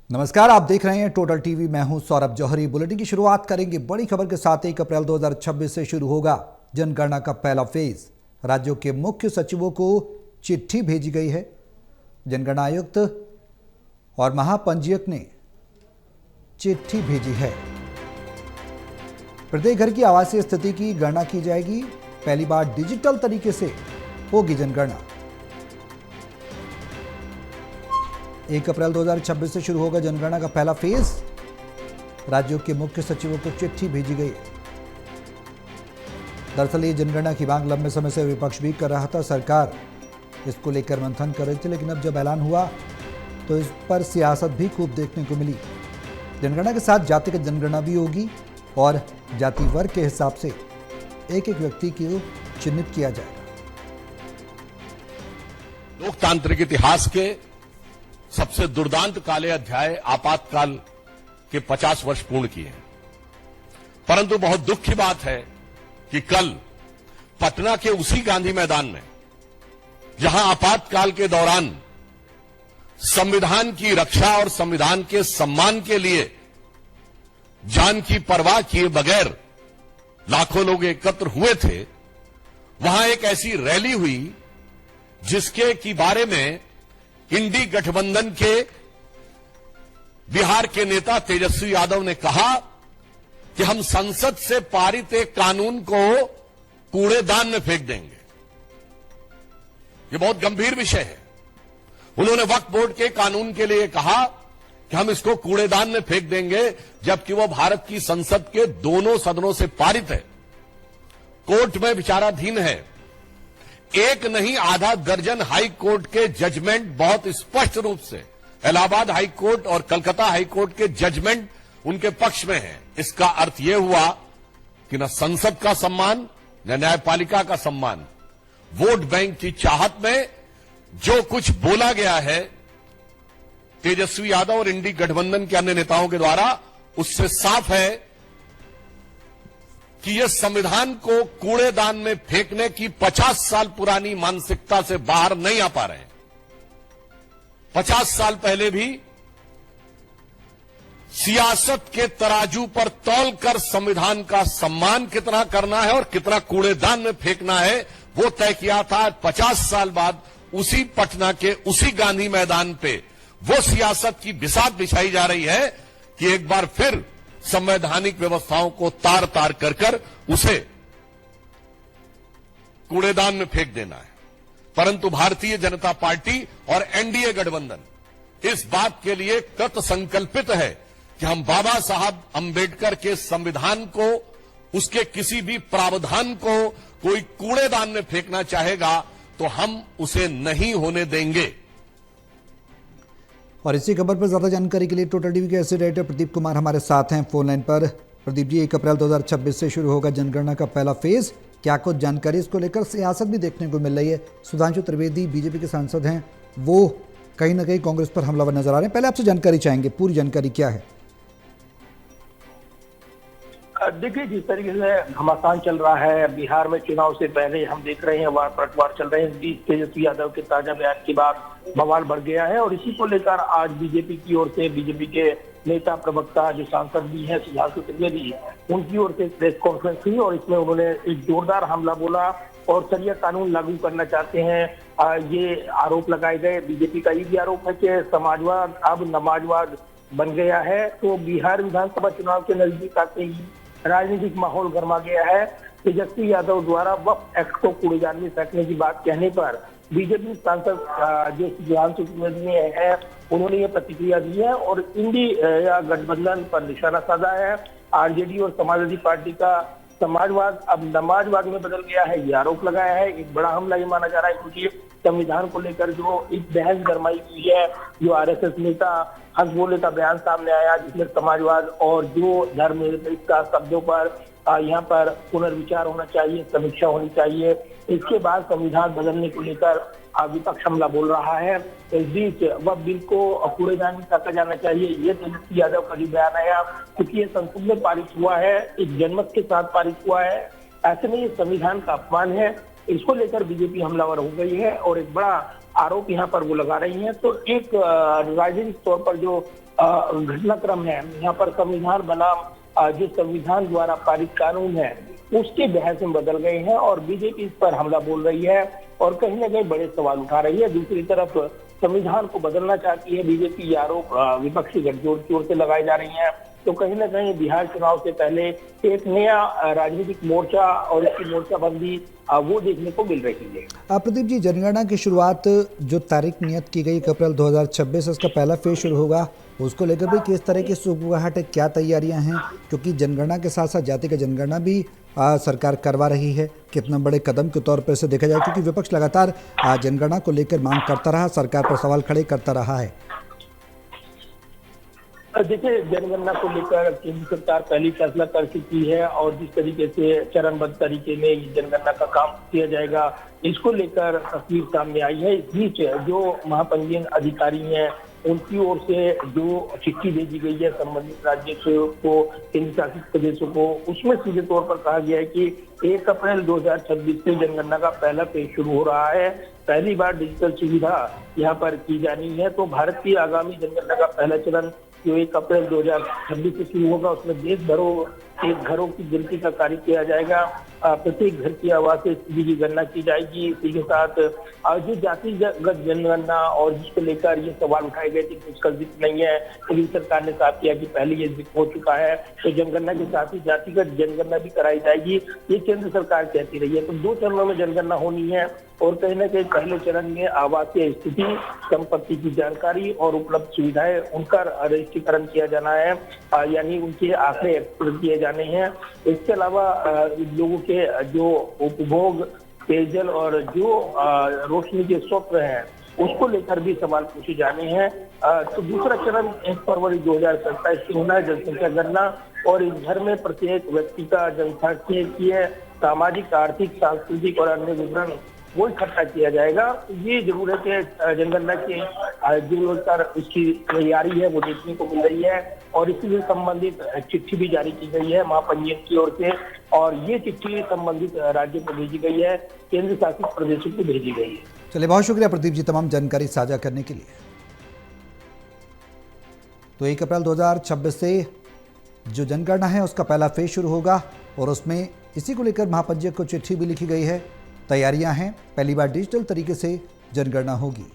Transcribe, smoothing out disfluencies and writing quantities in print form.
नमस्कार, आप देख रहे हैं टोटल टीवी। मैं हूं सौरभ जौहरी। बुलेटिन की शुरुआत करेंगे बड़ी खबर के साथ। 1 अप्रैल 2026 से शुरू होगा जनगणना का पहला फेज। राज्यों के मुख्य सचिवों को चिट्ठी भेजी गई है। जनगणना आयुक्त और महापंजीयक ने चिट्ठी भेजी है। प्रत्येक घर की आवासीय स्थिति की गणना की जाएगी। पहली बार डिजिटल तरीके से होगी जनगणना। 1 अप्रैल 2026 से शुरू होगा जनगणना का पहला फेज। राज्यों के मुख्य सचिवों को चिट्ठी भेजी गई। दरअसल ये जनगणना की मांग लंबे समय से विपक्ष भी कर रहा था। सरकार इसको लेकर मंथन कर रही थी, लेकिन अब जब ऐलान हुआ तो इस पर सियासत भी खूब देखने को मिली। जनगणना के साथ जातिगत जनगणना भी होगी और जाति वर्ग के हिसाब से एक एक व्यक्ति को चिन्हित किया जाएगा। लोकतांत्रिक इतिहास के सबसे दुर्दांत काले अध्याय आपातकाल के 50 वर्ष पूर्ण किए हैं। परंतु बहुत दुख की बात है कि कल पटना के उसी गांधी मैदान में, जहां आपातकाल के दौरान संविधान की रक्षा और संविधान के सम्मान के लिए जान की परवाह किए बगैर लाखों लोग एकत्र हुए थे, वहां एक ऐसी रैली हुई जिसके की बारे में इंडी गठबंधन के बिहार के नेता तेजस्वी यादव ने कहा कि हम संसद से पारित एक कानून को कूड़ेदान में फेंक देंगे। यह बहुत गंभीर विषय है। उन्होंने वक्फ बोर्ड के कानून के लिए कहा कि हम इसको कूड़ेदान में फेंक देंगे, जबकि वह भारत की संसद के दोनों सदनों से पारित है, कोर्ट में विचाराधीन है। एक नहीं आधा दर्जन हाई कोर्ट के जजमेंट बहुत स्पष्ट रूप से इलाहाबाद हाई कोर्ट और कलकत्ता हाई कोर्ट के जजमेंट उनके पक्ष में है। इसका अर्थ यह हुआ कि न संसद का सम्मान न न्यायपालिका का सम्मान। वोट बैंक की चाहत में जो कुछ बोला गया है तेजस्वी यादव और इंडी गठबंधन के अन्य नेताओं के द्वारा, उससे साफ है कि यह संविधान को कूड़ेदान में फेंकने की 50 साल पुरानी मानसिकता से बाहर नहीं आ पा रहे हैं। 50 साल पहले भी सियासत के तराजू पर तौलकर संविधान का सम्मान कितना करना है और कितना कूड़ेदान में फेंकना है, वो तय किया था। 50 साल बाद उसी पटना के उसी गांधी मैदान पे वो सियासत की बिसात बिछाई जा रही है कि एक बार फिर संवैधानिक व्यवस्थाओं को तार तार कर कर उसे कूड़ेदान में फेंक देना है। परंतु भारतीय जनता पार्टी और एनडीए गठबंधन इस बात के लिए कृत संकल्पित है कि हम बाबा साहब अंबेडकर के संविधान को, उसके किसी भी प्रावधान को कोई कूड़ेदान में फेंकना चाहेगा तो हम उसे नहीं होने देंगे। और इसी खबर पर ज्यादा जानकारी के लिए टोटल टीवी के एसोसिएट एडिटर प्रदीप कुमार हमारे साथ हैं फोन लाइन पर। प्रदीप जी, 1 अप्रैल 2026 से शुरू होगा जनगणना का पहला फेज। क्या कुछ जानकारी इसको लेकर सियासत भी देखने को मिल रही है। सुधांशु त्रिवेदी बीजेपी के सांसद हैं, वो कहीं ना कहीं कांग्रेस पर हमलावर नजर आ रहे हैं। पहले आपसे जानकारी चाहेंगे, पूरी जानकारी क्या है। देखिए, जिस तरीके से घमासान चल रहा है बिहार में, चुनाव से पहले हम देख रहे हैं वार पलटवार चल रहे हैं। तेजस्वी यादव के ताजा बयान के बाद बवाल बढ़ गया है और इसी को लेकर आज बीजेपी की ओर से, बीजेपी के नेता प्रवक्ता जो सांसद भी हैं सुधांशु त्रिवेदी, उनकी ओर से प्रेस कॉन्फ्रेंस हुई और इसमें उन्होंने एक जोरदार हमला बोला और शरिया कानून लागू करना चाहते हैं। ये आरोप लगाए गए। बीजेपी का ये भी आरोप है कि समाजवाद अब नमाजवाद बन गया है। तो बिहार विधानसभा चुनाव के नजदीक आते ही राजनीतिक माहौल गर्मा गया है। तेजस्वी यादव द्वारा वक्फ एक्ट को कूड़ेदान में फेंकने की बात कहने पर बीजेपी सांसद जो सुधांशु त्रिवेदी है, उन्होंने ये प्रतिक्रिया दी है और इंडी या गठबंधन पर निशाना साधा है। आरजेडी और समाजवादी पार्टी का समाजवाद अब नमाजवाद में बदल गया है, ये आरोप लगाया है। एक बड़ा हमला ये माना जा रहा है क्योंकि संविधान को लेकर जो एक बहस गरमाई हुई है, जो आरएसएस नेता हंस बोले का बयान सामने आया जिसमें समाजवाद और जो धर्मनिरपेक्षता शब्दों पर यहाँ पर पुनर्विचार होना चाहिए, समीक्षा होनी चाहिए। इसके बाद संविधान बदलने को लेकर विपक्ष हमला बोल रहा है। इस बीच वह बिल को कूड़ेदान में फेंका जाना चाहिए, ये तेजस्वी यादव का भी बयान आया क्योंकि ये संसद में पारित हुआ है, एक जनमत के साथ पारित हुआ है। ऐसे में ये संविधान का अपमान है। इसको लेकर बीजेपी हमलावर हो गई है और एक बड़ा आरोप यहाँ पर वो लगा रही हैं। तो एक राजनीतिक तौर पर जो घटनाक्रम है। यहाँ पर संविधान बनाम जो संविधान द्वारा पारित कानून है उसके बहस में बदल गए हैं और बीजेपी इस पर हमला बोल रही है और कहीं ना कहीं बड़े सवाल उठा रही है। दूसरी तरफ संविधान को बदलना चाहती है बीजेपी, ये आरोप विपक्षी गठजोड़ की ओर से लगाए जा रही हैं। तो कहीं ना कहीं बिहार चुनाव से पहले एक नया राजनीतिक मोर्चा और इसकी मोर्चाबंदी वो देखने को मिल रही है। प्रदीप जी, जनगणना की शुरुआत जो तारीख नियत की गई 1 अप्रैल 2026 उसका पहला फेज शुरू होगा, उसको लेकर भी किस तरह की सुगबुगाहट है, क्या तैयारियां हैं? क्योंकि जनगणना के साथ साथ जाति का जनगणना भी सरकार करवा रही है, कितना बड़े कदम के तौर पर इसे देखा जाए, क्योंकि विपक्ष लगातार जनगणना को लेकर मांग करता रहा, सरकार पर सवाल खड़े करता रहा है। देखिए, जनगणना को लेकर केंद्र सरकार पहली फैसला कर चुकी है और जिस तरीके से चरणबद्ध तरीके में जनगणना का काम किया जाएगा, इसको लेकर तस्वीर सामने आई है। इस बीच जो महापंजीयन अधिकारी हैं उनकी ओर से जो चिट्ठी भेजी गई है संबंधित राज्यों को, केंद्र शासित प्रदेशों को, उसमें सीधे तौर पर कहा गया है कि 1 अप्रैल 2026 से जनगणना का पहला फेज शुरू हो रहा है। पहली बार डिजिटल सुविधा यहाँ पर की जानी है। तो भारत की आगामी जनगणना का पहला चरण जो 1 अप्रैल 2026 से शुरू होगा, उसमें देश भरों के घरों की गिनती का कार्य किया जाएगा। प्रत्येक घर की आवाज से स्थिति की गणना की जाएगी। इसी के साथ जो जातिगत जनगणना और जिसको लेकर ये सवाल उठाए गए थे कि उसका जिक्र नहीं है, लेकिन सरकार ने साफ किया कि पहले ये जिक्र हो चुका है। तो जनगणना के साथ ही जातिगत जनगणना भी कराई जाएगी, ये केंद्र सरकार कहती रही है। तो 2 चरणों में जनगणना होनी है और कहीं ना कहीं पहले चरण में आवासीय स्थिति, संपत्ति की जानकारी और उपलब्ध सुविधाएं उनका रजिस्ट्रीकरण किया जाना है, यानी उनके आंकड़े एकत्रित किए जाने हैं। इसके अलावा लोगों के जो उपभोग, पेयजल और जो रोशनी के स्रोत हैं उसको लेकर भी सवाल पूछे जाने हैं। तो दूसरा चरण 1 फरवरी 2027 से होना है, जनसंख्या गणना, और इस घर में प्रत्येक व्यक्ति का जनसांख्यिकीय, सामाजिक, आर्थिक, सांस्कृतिक और अन्य विवरण वो इकट्ठा किया जाएगा। ये जरूर है कि जनगणना की जो उसकी तैयारी है वो देखने को मिल रही है और इससे संबंधित चिट्ठी भी जारी की गई है महापंजीयक की ओर से और ये चिट्ठी संबंधित राज्यों को भेजी गई है, केंद्र शासित प्रदेशों को भेजी गई है। चलिए, बहुत शुक्रिया प्रदीप जी तमाम जानकारी साझा करने के लिए। तो 1 अप्रैल 2026 से जो जनगणना है उसका पहला फेज शुरू होगा और उसमें इसी को लेकर महापंजीयक को चिट्ठी भी लिखी गई है। तैयारियां हैं, पहली बार डिजिटल तरीके से जनगणना होगी।